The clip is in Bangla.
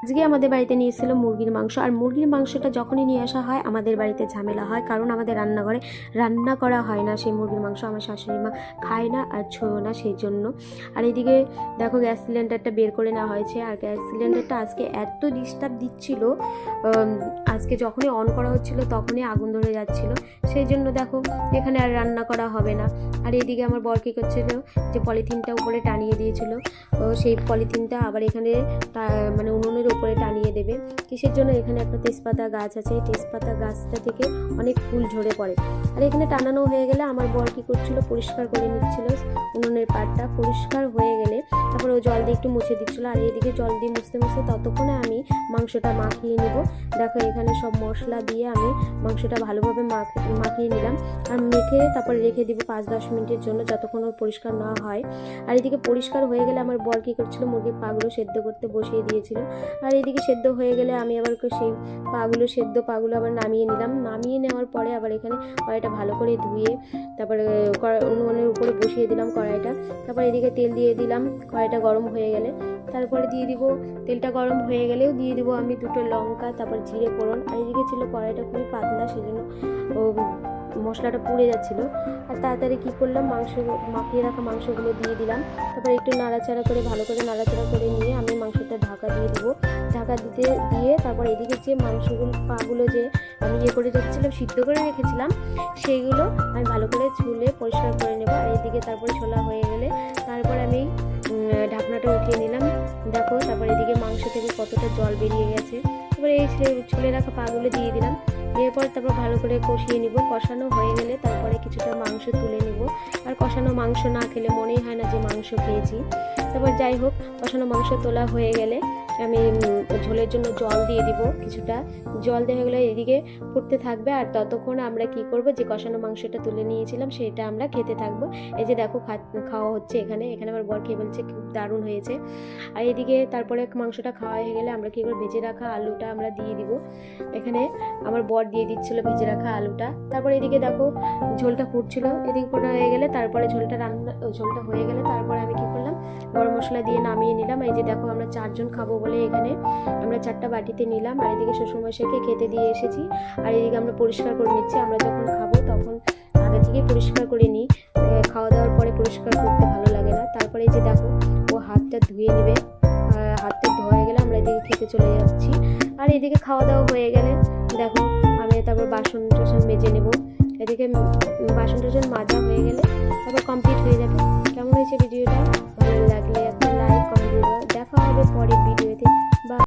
আজকে আমাদের বাড়িতে নিয়ে এসেছিল মুরগির মাংস। আর মুরগির মাংসটা যখনই নিয়ে আসা হয় আমাদের বাড়িতে ঝামেলা হয়, কারণ আমাদের রান্নাঘরে রান্না করা হয় না সেই মুরগির মাংস। আমার শাশুড়ি মা খায় না আর ছোঁয় না, সেই জন্য। আর এদিকে দেখো গ্যাস সিলিন্ডারটা বের করে নেওয়া হয়েছে। আর গ্যাস সিলিন্ডারটা আজকে এত ডিস্টার্ব দিচ্ছিল, আজকে যখনই অন করা হচ্ছিল তখনই আগুন ধরে যাচ্ছিল, সেই জন্য দেখো এখানে আর রান্না করা হবে না। আর এদিকে আমার বর কী করছিল, যে পলিথিনটা উপরে টানিয়ে দিয়েছিল, সেই পলিথিনটা আবার এখানে মানে উনুনের উপরে টানিয়ে দেবে। কিসের জন্য? এখানে একটা তেজপাতা গাছ আছে, এই তেজপাতা গাছটা থেকে অনেক ফুল ঝরে পড়ে। আর এখানে টানানো হয়ে গেলে আমার বর কী করছিল, পরিষ্কার করে নিচ্ছিল উনুনের পাটটা। পরিষ্কার হয়ে গেলে তারপর ও জল দিয়ে একটু মুছে দিচ্ছিল। আর এইদিকে জল দিয়ে মুছতে মুছতে ততক্ষণে আমি মাংসটা মাখিয়ে নিব। দেখো এখানে সব মশলা দিয়ে আমি মাংসটা ভালোভাবে মাখিয়ে নিলাম। আর মেখে তারপর রেখে দিব 5-10 মিনিটের জন্য, যতক্ষণ ওর পরিষ্কার না হয়। আর এদিকে পরিষ্কার হয়ে গেলে আমার বর কী করছিল, মুরগির পাগুলো সেদ্ধ করতে বসিয়ে দিয়েছিল। আর এদিকে সেদ্ধ হয়ে গেলে আমি আবার সেই পাগুলো আবার নামিয়ে নিলাম। নামিয়ে নেওয়ার পরে আবার এখানে কড়াইটা ভালো করে ধুয়ে তারপরে উনুনের উপরে বসিয়ে দিলাম কড়াইটা। তারপর এদিকে তেল দিয়ে দিলাম। কড়াইটা গরম হয়ে গেলে তারপরে দিয়ে দিব, তেলটা গরম হয়ে গেলেও দিয়ে দিব আমি 2টো লঙ্কা, তারপর জিরে ফোড়ন। আর এদিকে ছিল কড়াইটা খুবই পাতলা, সেজন্য মশলাটা পুড়ে যাচ্ছিল। আর তাড়াতাড়ি কী করলাম, মাখিয়ে রাখা মাংসগুলো দিয়ে দিলাম। তারপর একটু নাড়াচাড়া করে ভালো করে নাড়াচাড়া করে নিয়ে আমি মাংসটা ঢাকা দিয়ে দিব। ঢাকা দিয়ে তারপর এদিকে যে পাগুলো যে আমি করে রেখেছিলাম, সিদ্ধ করে রেখেছিলাম, সেইগুলো আমি ভালো করে ছুলে পরিষ্কার করে নেব। আর এদিকে তারপরে ছোলা হয়ে গেলে তারপর আমি ঢাকনাটা উঠিয়ে নিলাম। দেখো তারপর এদিকে মাংস থেকে কতটা জল বেরিয়ে গেছে। তারপরে এই ছুলে রাখা পাগুলো দিয়ে দিলাম। এরপর তারপর ভালো করে কষিয়ে নিব। কষানো হয়ে গেলে তারপরে কিছুটা মাংস তুলে নিব। আর কষানো মাংস না খেলে মনেই হয় না যে মাংস খেয়েছি। তারপর যাই হোক, কষানো মাংস তোলা হয়ে গেলে আমি ঝোলের জন্য জল দিয়ে দিব। কিছুটা জল দেওয়া গেলে এদিকে ফুটতে থাকবে। আর ততক্ষণ আমরা কি করব, যে কষানো মাংসটা তুলে নিয়েছিলাম সেটা আমরা খেতে থাকবো। এই যে দেখো খাওয়া হচ্ছে এখানে আমার বর খেয়ে বলছে খুব দারুণ হয়েছে। আর এদিকে তারপরে মাংসটা খাওয়া হয়ে গেলে আমরা কী করব, ভেজে রাখা আলুটা আমরা দিয়ে দিব। এখানে আমার বর দিয়ে দিচ্ছিল ভেজে রাখা আলুটা। তারপরে এদিকে দেখো ঝোলটা ফুটছিল। এদিকে ফোটা হয়ে গেলে তারপরে ঝোলটা হয়ে গেলে তারপরে আমি কী করলাম, গরম মশলা দিয়ে নামিয়ে নিলাম। এই যে দেখো আমরা 4 জন খাবো বলে এখানে আমরা 4টা বাটিতে নিলাম। আর এদিকে শ্বশুরমশাইকে খেতে দিয়ে এসেছি। আর এদিকে আমরা পরিষ্কার করে নিচ্ছি। আমরা যখন খাবো তখন আগে থেকে পরিষ্কার করে নিই, খাওয়া দাওয়ার পরে পরিষ্কার করতে ভালো লাগে না। তারপরে এই যে দেখো ও হাতটা ধুয়ে নেবে। হাতটা ধোয়া হয়ে গেলে আমরা এদিকে খেতে চলে যাচ্ছি। আর এদিকে খাওয়া দাওয়া হয়ে গেলে দেখো আমি তারপর বাসন টাসন মেজে নেব। এদিকে বাসন টাসন মাজা হয়ে গেলে তারপর কমপ্লিট হয়ে যাবে। কেমন হয়েছে ভিডিওটা? ভালো লাগলে একটা লাইক, কমেন্ট দিয়ে দাও। দেখা হবে পরের ভিডিও।